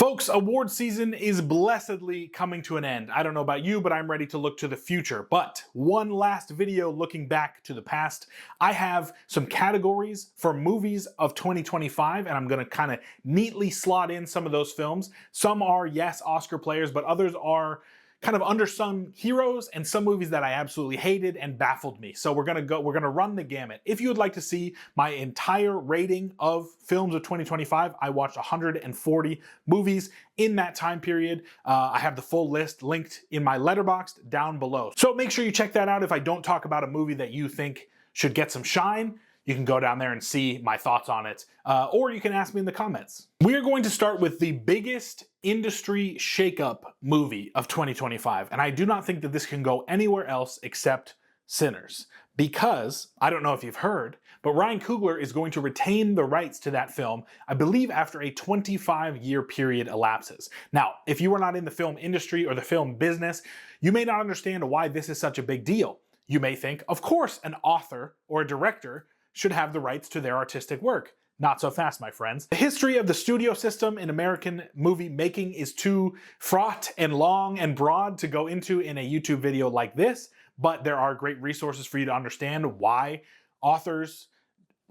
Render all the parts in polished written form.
Folks, award season is blessedly coming to an end. I don't know about you, but I'm ready to look to the future. But one last video looking back to the past. I have some categories for movies of 2025, and I'm going to kind of neatly slot in some of those films. Some are, yes, Oscar players, but others are kind of undersung heroes, and some movies that I absolutely hated and baffled me. So we're gonna run the gamut. If you would like to see my entire rating of films of 2025, I watched 140 movies in that time period. I have the full list linked in my letterboxd down below. So make sure you check that out. If I don't talk about a movie that you think should get some shine, you can go down there and see my thoughts on it, or you can ask me in the comments. We are going to start with the biggest industry shakeup movie of 2025, and I do not think that this can go anywhere else except Sinners, because, I don't know if you've heard, but Ryan Coogler is going to retain the rights to that film, I believe after a 25-year period elapses. Now, if you are not in the film industry or the film business, you may not understand why this is such a big deal. You may think, of course, an author or a director should have the rights to their artistic work. Not so fast, my friends. The history of the studio system in American movie making is too fraught and long and broad to go into in a YouTube video like this, but there are great resources for you to understand why authors,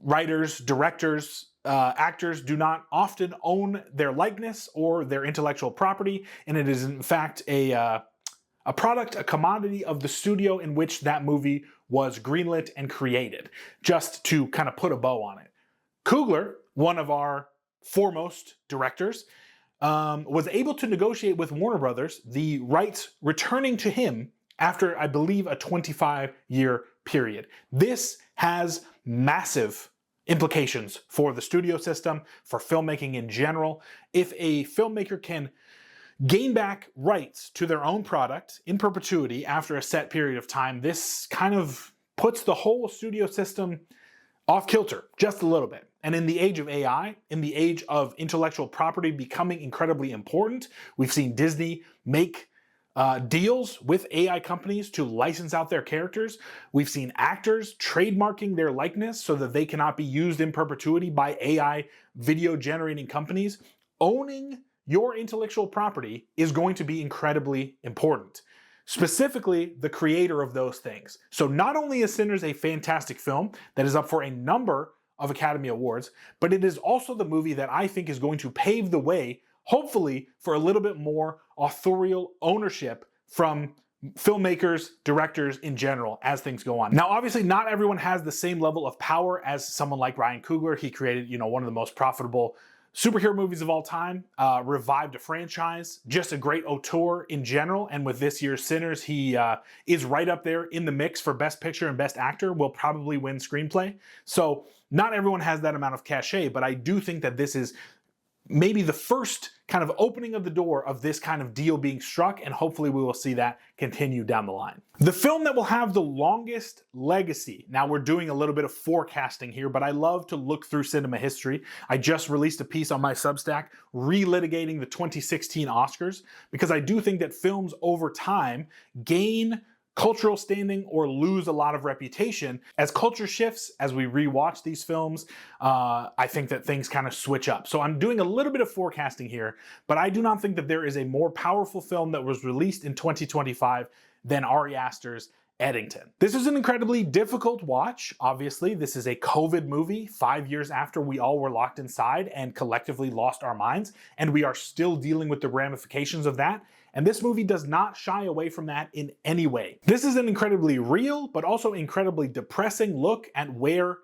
writers, directors, actors do not often own their likeness or their intellectual property, and it is in fact a product, a commodity of the studio in which that movie was greenlit and created, just to kind of put a bow on it. Coogler, one of our foremost directors, was able to negotiate with Warner Brothers the rights returning to him after, I believe, a 25-year period. This has massive implications for the studio system, for filmmaking in general. If a filmmaker can gain back rights to their own product in perpetuity after a set period of time, this kind of puts the whole studio system off kilter just a little bit. And in the age of AI, in the age of intellectual property becoming incredibly important, we've seen Disney make deals with AI companies to license out their characters. We've seen actors trademarking their likeness so that they cannot be used in perpetuity by AI video generating companies. Owning your intellectual property is going to be incredibly important. Specifically, the creator of those things. So not only is Sinners a fantastic film that is up for a number of Academy Awards, but it is also the movie that I think is going to pave the way, hopefully, for a little bit more authorial ownership from filmmakers, directors in general as things go on. Now, obviously, not everyone has the same level of power as someone like Ryan Coogler. He created, one of the most profitable superhero movies of all time, revived a franchise, just a great auteur in general, and with this year's Sinners, he is right up there in the mix for Best Picture and Best Actor, will probably win Screenplay. So not everyone has that amount of cachet, but I do think that this is maybe the first kind of opening of the door of this kind of deal being struck, and hopefully we will see that continue down the line. The film that will have the longest legacy, now we're doing a little bit of forecasting here, but I love to look through cinema history. I just released a piece on my Substack relitigating the 2016 Oscars, because I do think that films over time gain cultural standing or lose a lot of reputation. As culture shifts, as we rewatch these films, I think that things kind of switch up. So I'm doing a little bit of forecasting here, but I do not think that there is a more powerful film that was released in 2025 than Ari Aster's Eddington. This is an incredibly difficult watch. Obviously, this is a COVID movie 5 years after we all were locked inside and collectively lost our minds, and we are still dealing with the ramifications of that. And this movie does not shy away from that in any way. This is an incredibly real, but also incredibly depressing look at where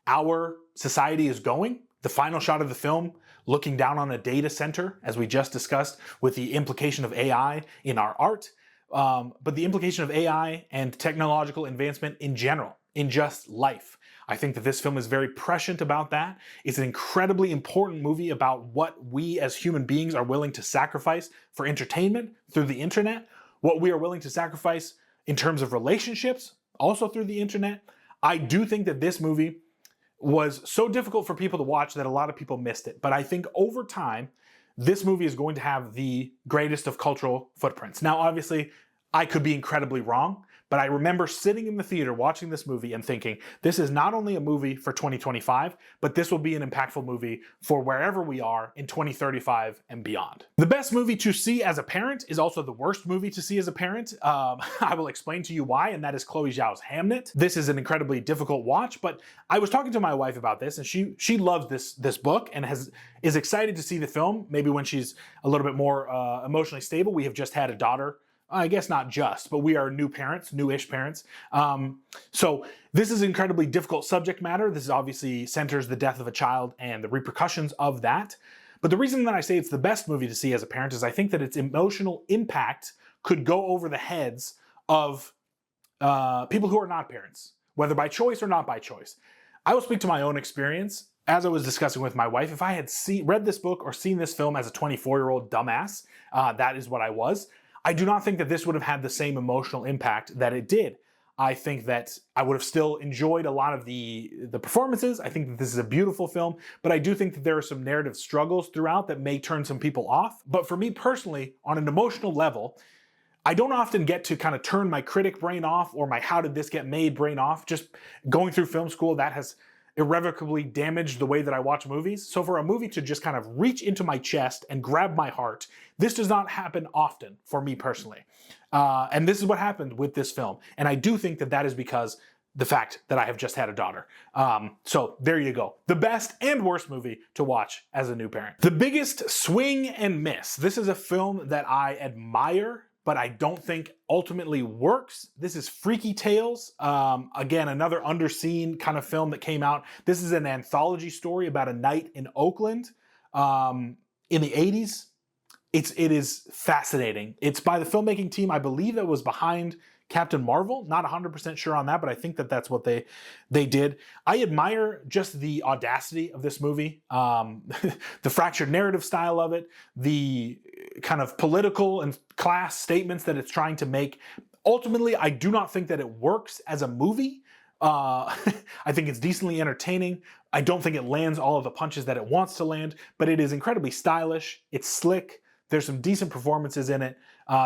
our society is going. The final shot of the film, looking down on a data center, as we just discussed, with the implication of AI in our art, but the implication of AI and technological advancement in general, in just life. I think that this film is very prescient about that. It's an incredibly important movie about what we as human beings are willing to sacrifice for entertainment through the internet, what we are willing to sacrifice in terms of relationships, also through the internet. I do think that this movie was so difficult for people to watch that a lot of people missed it. But I think over time, this movie is going to have the greatest of cultural footprints. Now, obviously, I could be incredibly wrong, but I remember sitting in the theater watching this movie and thinking, this is not only a movie for 2025, but this will be an impactful movie for wherever we are in 2035 and beyond. The best movie to see as a parent is also the worst movie to see as a parent. I will explain to you why, and that is Chloe Zhao's Hamnet. This is an incredibly difficult watch, but I was talking to my wife about this, and she loves this book and is excited to see the film, maybe when she's a little bit more emotionally stable. We have just had a daughter. I guess not just, but we are new parents, newish parents. So this is incredibly difficult subject matter. This obviously centers the death of a child and the repercussions of that. But the reason that I say it's the best movie to see as a parent is I think that its emotional impact could go over the heads of people who are not parents, whether by choice or not by choice. I will speak to my own experience. As I was discussing with my wife, if I had read this book or seen this film as a 24-year-old dumbass, that is what I was. I do not think that this would have had the same emotional impact that it did. I think that I would have still enjoyed a lot of the performances. I think that this is a beautiful film, but I do think that there are some narrative struggles throughout that may turn some people off. But for me personally, on an emotional level, I don't often get to kind of turn my critic brain off or my how did this get made brain off. Just going through film school, that has irrevocably damaged the way that I watch movies. So for a movie to just kind of reach into my chest and grab my heart, this does not happen often for me personally. And this is what happened with this film. And I do think that that is because the fact that I have just had a daughter. So there you go. The best and worst movie to watch as a new parent. The biggest swing and miss. This is a film that I admire, but I don't think ultimately works. This is Freaky Tales. Again, another underseen kind of film that came out. This is an anthology story about a night in Oakland in the 80s. It is fascinating. It's by the filmmaking team, I believe, that was behind Captain Marvel. Not 100% sure on that, but I think that that's what they did. I admire just the audacity of this movie, the fractured narrative style of it, the kind of political and class statements that it's trying to make. Ultimately, I do not think that it works as a movie. I think it's decently entertaining. I don't think it lands all of the punches that it wants to land, but it is incredibly stylish. It's slick. There's some decent performances in it.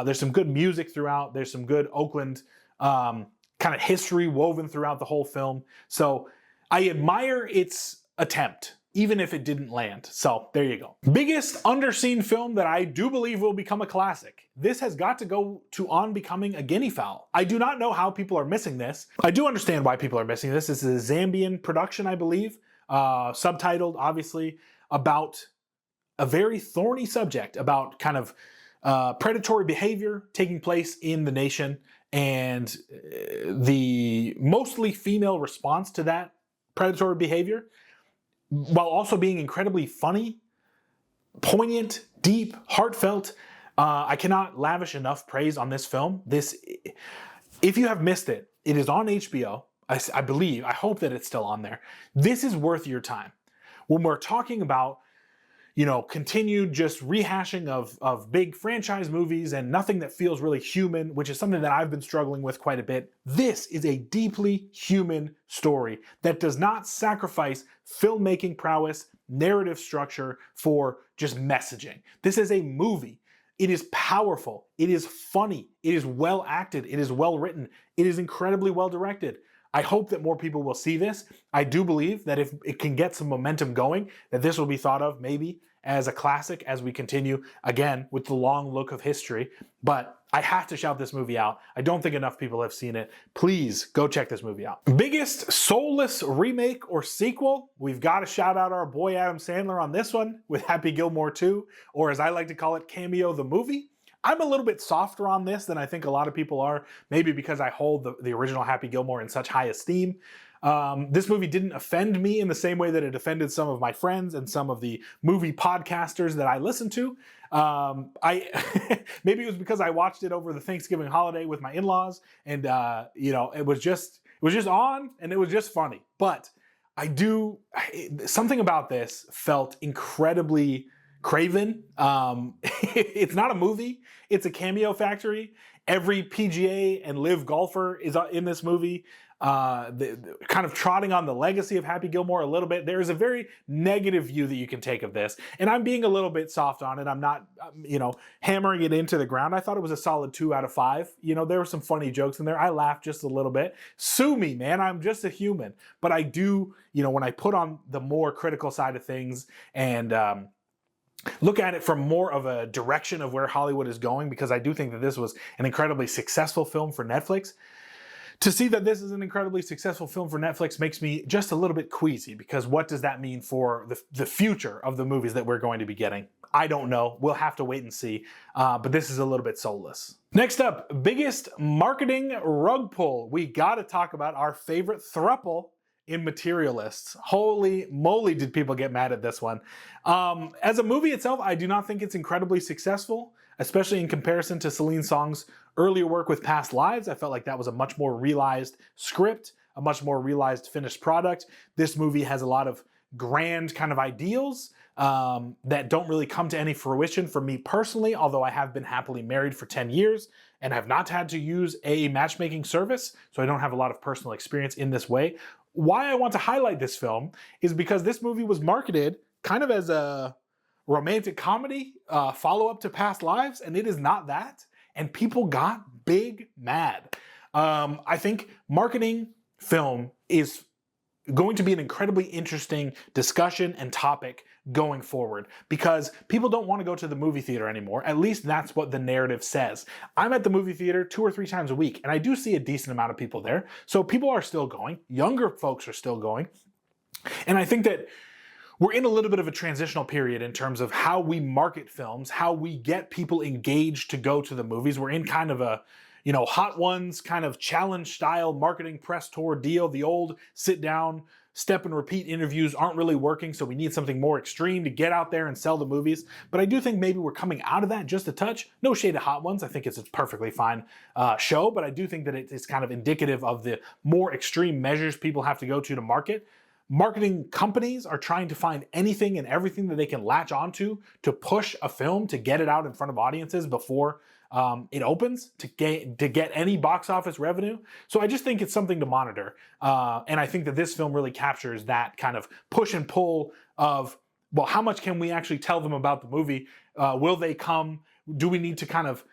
There's some good music throughout. There's some good Oakland kind of history woven throughout the whole film. So I admire its attempt, even if it didn't land. So there you go. Biggest underseen film that I do believe will become a classic. This has got to go to On Becoming a Guinea Fowl. I do not know how people are missing this. I do understand why people are missing this. This is a Zambian production, I believe, subtitled, obviously, about a very thorny subject about kind of predatory behavior taking place in the nation and the mostly female response to that predatory behavior, while also being incredibly funny, poignant, deep, heartfelt. I cannot lavish enough praise on this film. If you have missed it, it is on HBO. I believe, I hope that it's still on there. This is worth your time. When we're talking about, you know, continued just rehashing of big franchise movies and nothing that feels really human, which is something that I've been struggling with quite a bit. This is a deeply human story that does not sacrifice filmmaking prowess, narrative structure for just messaging. This is a movie. It is powerful. It is funny. It is well acted. It is well written. It is incredibly well directed. I hope that more people will see this. I do believe that if it can get some momentum going, that this will be thought of maybe as a classic as we continue, again, with the long look of history. But I have to shout this movie out. I don't think enough people have seen it. Please go check this movie out. Biggest soulless remake or sequel? We've got to shout out our boy Adam Sandler on this one with Happy Gilmore 2, or as I like to call it, Cameo the Movie. I'm a little bit softer on this than I think a lot of people are, maybe because I hold the original Happy Gilmore in such high esteem. This movie didn't offend me in the same way that it offended some of my friends and some of the movie podcasters that I listen to. Maybe it was because I watched it over the Thanksgiving holiday with my in-laws, and you know, it was just on and it was just funny. But something about this felt incredibly craven. It's not a movie, it's a cameo factory. Every PGA and live golfer is in this movie. kind of trotting on the legacy of Happy Gilmore a little bit. There is a very negative view that you can take of this, and I'm being a little bit soft on it. I'm not, hammering it into the ground. I thought it was a solid 2 out of 5. There were some funny jokes in there. I laughed just a little bit. Sue me, man. I'm just a human. But I do, when I put on the more critical side of things and look at it from more of a direction of where Hollywood is going, because I do think that this was an incredibly successful film for Netflix. To see that this is an incredibly successful film for Netflix makes me just a little bit queasy, because what does that mean for the future of the movies that we're going to be getting? I don't know. We'll have to wait and see. But this is a little bit soulless. Next up, biggest marketing rug pull. We got to talk about our favorite throuple in Materialists. Holy moly, did people get mad at this one. As a movie itself, I do not think it's incredibly successful, especially in comparison to Celine Song's earlier work with Past Lives. I felt like that was a much more realized script, a much more realized finished product. This movie has a lot of grand kind of ideals that don't really come to any fruition for me personally, although I have been happily married for 10 years and have not had to use a matchmaking service, so I don't have a lot of personal experience in this way. Why I want to highlight this film is because this movie was marketed kind of as a romantic comedy follow-up to Past Lives, and it is not that, and people got big mad. I think marketing film is going to be an incredibly interesting discussion and topic going forward, because people don't want to go to the movie theater anymore. At least that's what the narrative says. I'm at the movie theater 2 or 3 times a week, and I do see a decent amount of people there. So people are still going. Younger folks are still going. And I think that we're in a little bit of a transitional period in terms of how we market films, how we get people engaged to go to the movies. We're in kind of a, Hot Ones kind of challenge style marketing press tour deal. The old sit down, step and repeat interviews aren't really working, so we need something more extreme to get out there and sell the movies. But I do think maybe we're coming out of that just a touch. No shade of Hot Ones. I think it's a perfectly fine show, but I do think that it's kind of indicative of the more extreme measures people have to go to market. Marketing companies are trying to find anything and everything that they can latch onto to push a film, to get it out in front of audiences before it opens, to get any box office revenue. So I just think it's something to monitor. And I think that this film really captures that kind of push and pull of, well, how much can we actually tell them about the movie? Will they come? Do we need to kind of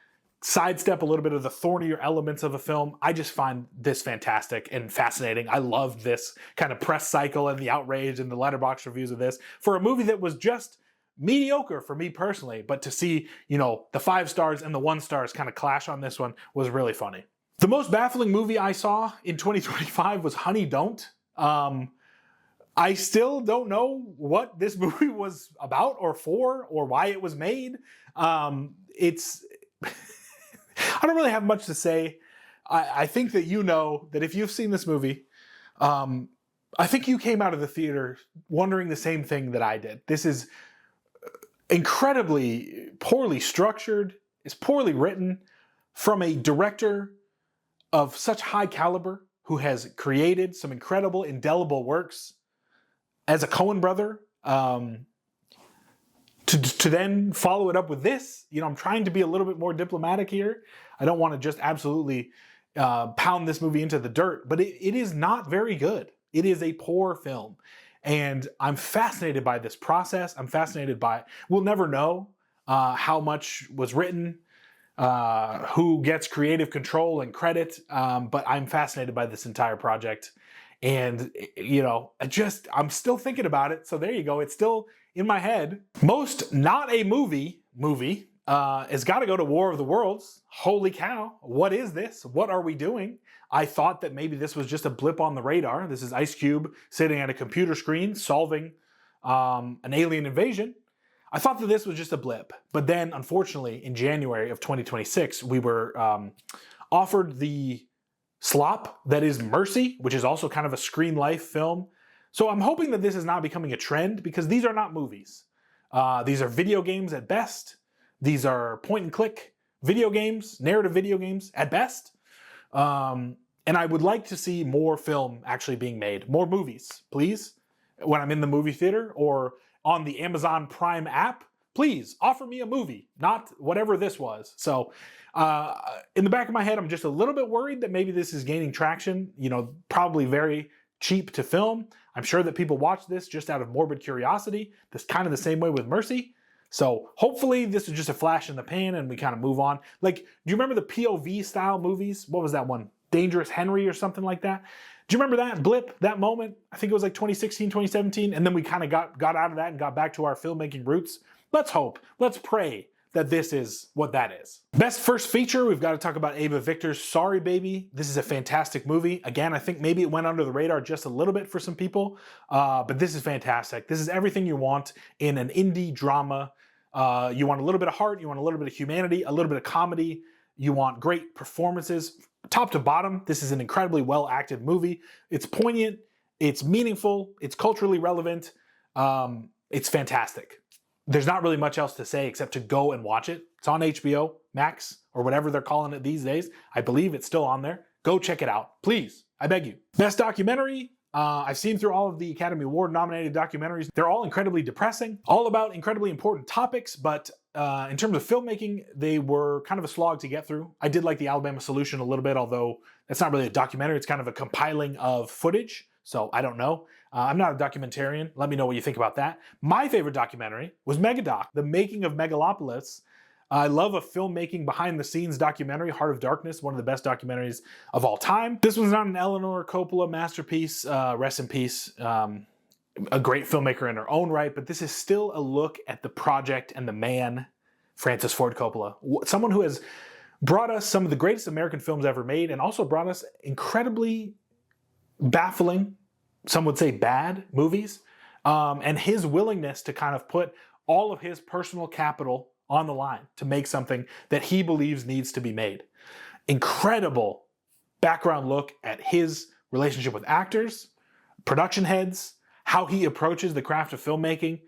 sidestep a little bit of the thornier elements of a film? I just find this fantastic and fascinating. I love this kind of press cycle and the outrage and the letterbox reviews of this for a movie that was just mediocre for me personally. But to see, the 5 stars and the 1 stars kind of clash on this one was really funny. The most baffling movie I saw in 2025 was Honey Don't. I still don't know what this movie was about or for or why it was made. It's I don't really have much to say. I think that that if you've seen this movie, I think you came out of the theater wondering the same thing that I did. This is incredibly poorly structured, it's poorly written, from a director of such high caliber who has created some incredible, indelible works as a Coen brother. To then follow it up with this, I'm trying to be a little bit more diplomatic here. I don't want to just absolutely pound this movie into the dirt, but it is not very good. It is a poor film. And I'm fascinated by this process. I'm fascinated by, we'll never know how much was written, who gets creative control and credit, but I'm fascinated by this entire project. And, I'm still thinking about it. So there you go. It's still in my head. Most not a movie has got to go to War of the Worlds. Holy cow. What is this? What are we doing? I thought that maybe this was just a blip on the radar. This is Ice Cube sitting at a computer screen solving an alien invasion. I thought that this was just a blip. But then, unfortunately, in January of 2026, we were offered the slop that is Mercy, which is also kind of a Screen Life film. So I'm hoping that this is not becoming a trend, because these are not movies. These are video games at best. These are point and click video games, narrative video games at best. And I would like to see more film actually being made, more movies, please. When I'm in the movie theater or on the Amazon Prime app, please offer me a movie, not whatever this was. So in the back of my head, I'm just a little bit worried that maybe this is gaining traction, probably very cheap to film. I'm sure that people watch this just out of morbid curiosity. That's kind of the same way with Mercy. So hopefully this is just a flash in the pan and we kind of move on. Like, do you remember the POV style movies? What was that one? Dangerous Henry or something like that? Do you remember that blip, that moment? I think it was like 2016, 2017. And then we kind of got out of that and got back to our filmmaking roots. Let's hope, let's pray that this is what that is. Best first feature, we've got to talk about Ava Victor's Sorry Baby. This is a fantastic movie. Again, I think maybe it went under the radar just a little bit for some people, but this is fantastic. This is everything you want in an indie drama. You want a little bit of heart, you want a little bit of humanity, a little bit of comedy, you want great performances. Top to bottom, this is an incredibly well-acted movie. It's poignant, it's meaningful, it's culturally relevant, it's fantastic. There's not really much else to say except to go and watch it. It's on HBO Max or whatever they're calling it these days. I believe it's still on there. Go check it out, please. I beg you. Best documentary. I've seen through all of the Academy Award nominated documentaries. They're all incredibly depressing, all about incredibly important topics, but in terms of filmmaking, they were kind of a slog to get through. I did like the Alabama Solution a little bit, although it's not really a documentary. It's kind of a compiling of footage. So I don't know. I'm not a documentarian. Let me know what you think about that. My favorite documentary was Megadoc, The Making of Megalopolis. I love a filmmaking behind the scenes documentary, Heart of Darkness, one of the best documentaries of all time. This was not an Eleanor Coppola masterpiece, rest in peace. A great filmmaker in her own right, but this is still a look at the project and the man, Francis Ford Coppola. Someone who has brought us some of the greatest American films ever made and also brought us incredibly baffling, some would say bad movies, and his willingness to kind of put all of his personal capital on the line to make something that he believes needs to be made. Incredible background look at his relationship with actors, production heads, how he approaches the craft of filmmaking,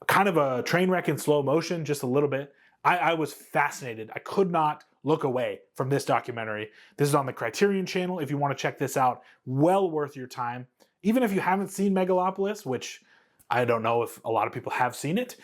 kind of a train wreck in slow motion, just a little bit. I was fascinated. I could not look away from this documentary. This is on the Criterion channel. If you want to check this out, well worth your time. Even if you haven't seen Megalopolis, which I don't know if a lot of people have seen it,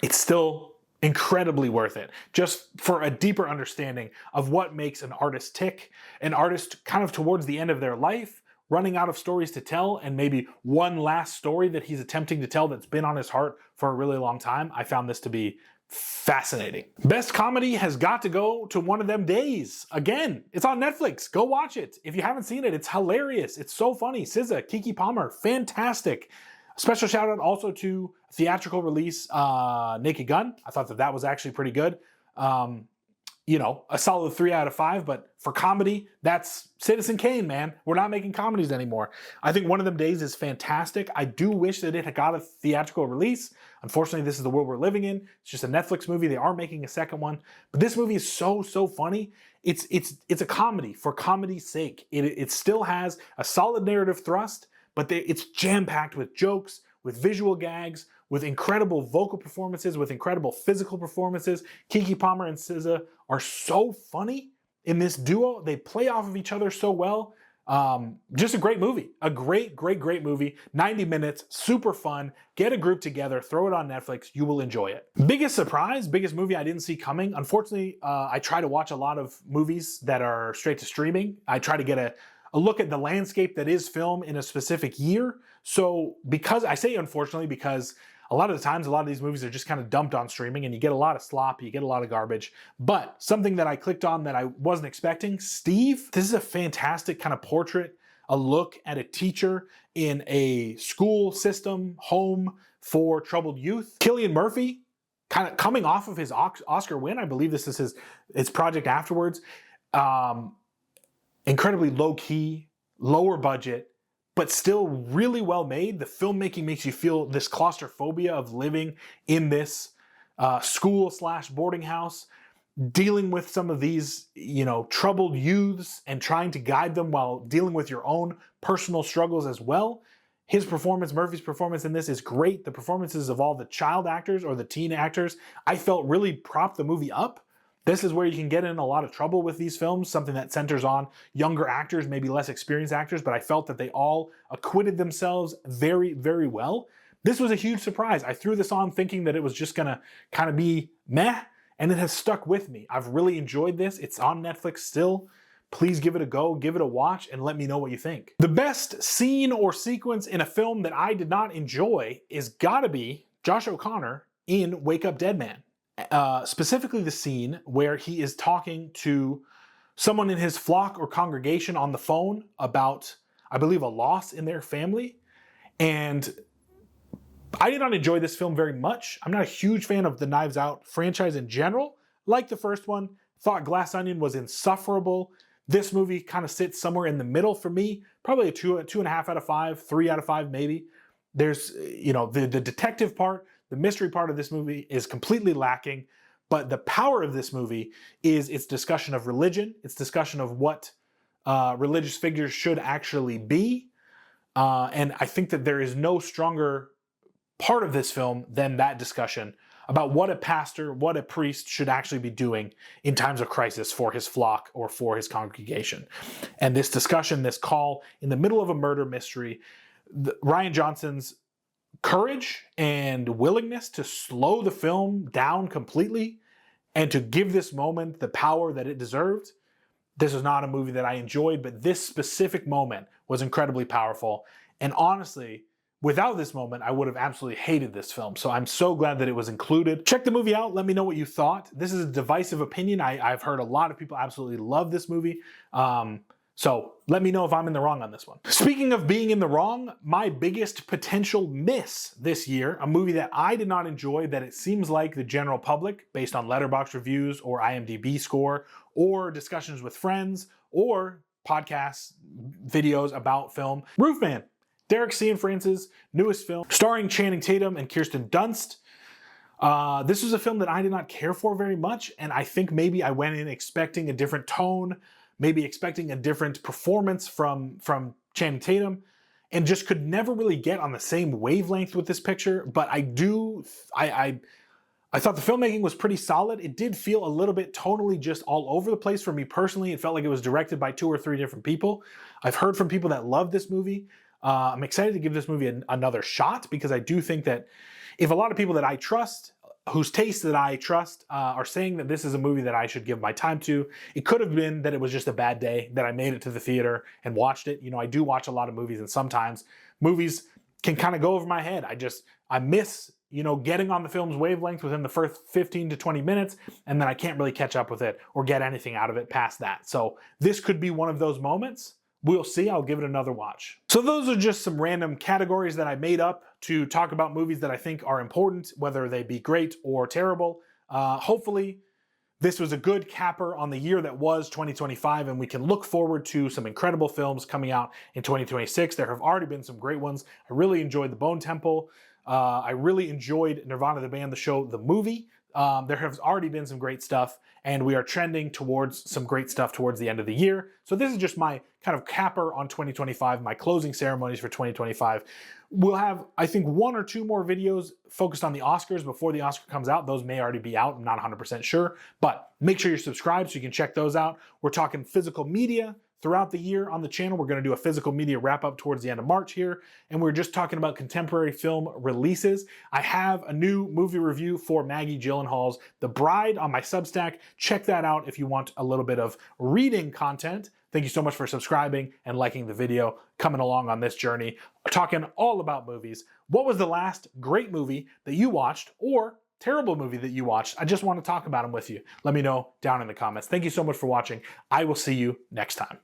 it's still incredibly worth it, just for a deeper understanding of what makes an artist tick, an artist kind of towards the end of their life, running out of stories to tell, and maybe one last story that he's attempting to tell that's been on his heart for a really long time. I found this to be fascinating. Best comedy has got to go to One of Them Days. Again, it's on Netflix. Go watch it. If you haven't seen it, it's hilarious. It's so funny. SZA, Keke Palmer, fantastic. Special shout out also to theatrical release Naked Gun. I thought that was actually pretty good. A solid 3 out of 5, but for comedy, that's Citizen Kane, man. We're not making comedies anymore. I think One of Them Days is fantastic. I do wish that it had got a theatrical release. Unfortunately, this is the world we're living in. It's just a Netflix movie. They are making a second one, but this movie is so funny. It's a comedy for comedy's sake. It still has a solid narrative thrust, but it's jam-packed with jokes, with visual gags, with incredible vocal performances, with incredible physical performances. Keke Palmer and SZA are so funny in this duo. They play off of each other so well. Just a great movie. A great movie. 90 minutes, super fun. Get a group together, throw it on Netflix. You will enjoy it. Biggest surprise, biggest movie I didn't see coming. Unfortunately, I try to watch a lot of movies that are straight to streaming. I try to get a look at the landscape that is film in a specific year. So because I say unfortunately, because a lot of the times, a lot of these movies are just kind of dumped on streaming and you get a lot of slop, you get a lot of garbage. But something that I clicked on that I wasn't expecting, Steve, this is a fantastic kind of portrait, a look at a teacher in a school system, home for troubled youth. Cillian Murphy, kind of coming off of his Oscar win, I believe this is his project afterwards. Incredibly low-key, lower budget, but still really well made. The filmmaking makes you feel this claustrophobia of living in this school/boarding house, dealing with some of these, troubled youths and trying to guide them while dealing with your own personal struggles as well. His performance, Murphy's performance in this is great. The performances of all the child actors or the teen actors, I felt really propped the movie up. This is where you can get in a lot of trouble with these films, something that centers on younger actors, maybe less experienced actors, but I felt that they all acquitted themselves very well. This was a huge surprise. I threw this on thinking that it was just gonna kind of be meh, and it has stuck with me. I've really enjoyed this. It's on Netflix still. Please give it a go, give it a watch, and let me know what you think. The best scene or sequence in a film that I did not enjoy is gotta be Josh O'Connor in Wake Up Dead Man. Specifically the scene where he is talking to someone in his flock or congregation on the phone about, I believe, a loss in their family. And I did not enjoy this film very much. I'm not a huge fan of the Knives Out franchise in general. Like the first one, thought Glass Onion was insufferable. This movie kind of sits somewhere in the middle for me. Probably a 2.5 out of 5, 3 out of 5 maybe. There's, the detective part, the mystery part of this movie is completely lacking. But the power of this movie is its discussion of religion, its discussion of what religious figures should actually be. And I think that there is no stronger part of this film than that discussion about what a pastor, what a priest should actually be doing in times of crisis for his flock or for his congregation. And this discussion, this call in the middle of a murder mystery, Rian Johnson's courage and willingness to slow the film down completely and to give this moment the power that it deserved. This was not a movie that I enjoyed, but this specific moment was incredibly powerful. And honestly, without this moment, I would have absolutely hated this film. So I'm so glad that it was included. Check the movie out. Let me know what you thought. This is a divisive opinion. I've heard a lot of people absolutely love this movie. So let me know if I'm in the wrong on this one. Speaking of being in the wrong, my biggest potential miss this year, a movie that I did not enjoy, that it seems like the general public, based on Letterboxd reviews or IMDb score, or discussions with friends, or podcasts, videos about film, Roofman. Derek Cianfrance's newest film, starring Channing Tatum and Kirsten Dunst. This was a film that I did not care for very much, and I think maybe I went in expecting a different tone, maybe expecting a different performance from Channing Tatum, and just could never really get on the same wavelength with this picture. But I thought the filmmaking was pretty solid. It did feel a little bit tonally just all over the place for me personally. It felt like it was directed by 2 or 3 different people. I've heard from people that love this movie. I'm excited to give this movie another shot, because I do think that if a lot of people that I trust, whose taste that I trust, are saying that this is a movie that I should give my time to, it could have been that it was just a bad day, that I made it to the theater and watched it. I do watch a lot of movies, and sometimes movies can kind of go over my head. I miss, getting on the film's wavelength within the first 15 to 20 minutes, and then I can't really catch up with it or get anything out of it past that. So this could be one of those moments. We'll see. I'll give it another watch. So those are just some random categories that I made up to talk about movies that I think are important, whether they be great or terrible. Hopefully, this was a good capper on the year that was 2025, and we can look forward to some incredible films coming out in 2026. There have already been some great ones. I really enjoyed The Bone Temple. I really enjoyed Nirvana the Band, the show, the movie. There has already been some great stuff, and we are trending towards some great stuff towards the end of the year. So this is just my kind of capper on 2025, my closing ceremonies for 2025. We'll have, I think, 1 or 2 more videos focused on the Oscars before the Oscar comes out. Those may already be out. I'm not 100% sure, but make sure you're subscribed so you can check those out. We're talking physical media throughout the year on the channel. We're going to do a physical media wrap up towards the end of March here, and we're just talking about contemporary film releases. I have a new movie review for Maggie Gyllenhaal's The Bride on my Substack. Check that out if you want a little bit of reading content. Thank you so much for subscribing and liking the video, coming along on this journey, talking all about movies. What was the last great movie that you watched, or terrible movie that you watched? I just want to talk about them with you. Let me know down in the comments. Thank you so much for watching. I will see you next time.